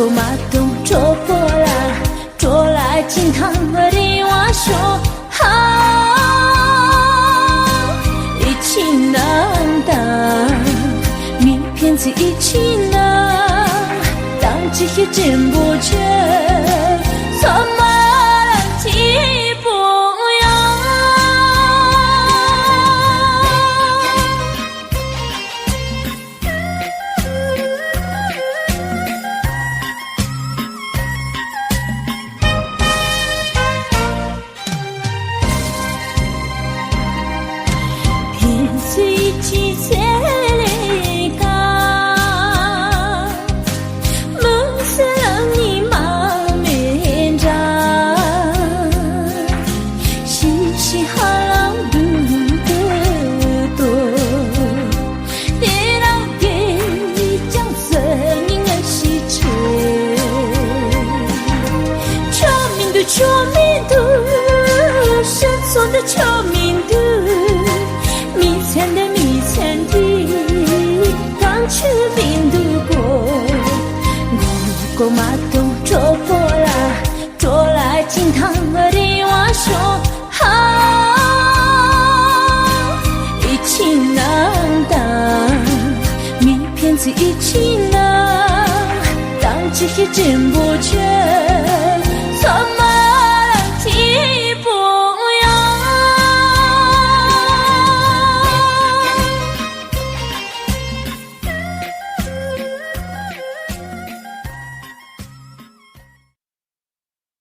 果马东捉过来，捉来金汤和你我说好，一起能当，名片子一起能，当这些真不真，什么人提不用。一起在里干，梦是让你忙面长，嘻嘻哈啦嘟嘟嘟，你让给你讲声音的喜鹊，全民的全民的，生存的全民的。迷参的迷参的，刚去病度过，我过马东捉过来，捉来金汤和你我说好，一起能当，名片子一起能，当这些真不真，什么？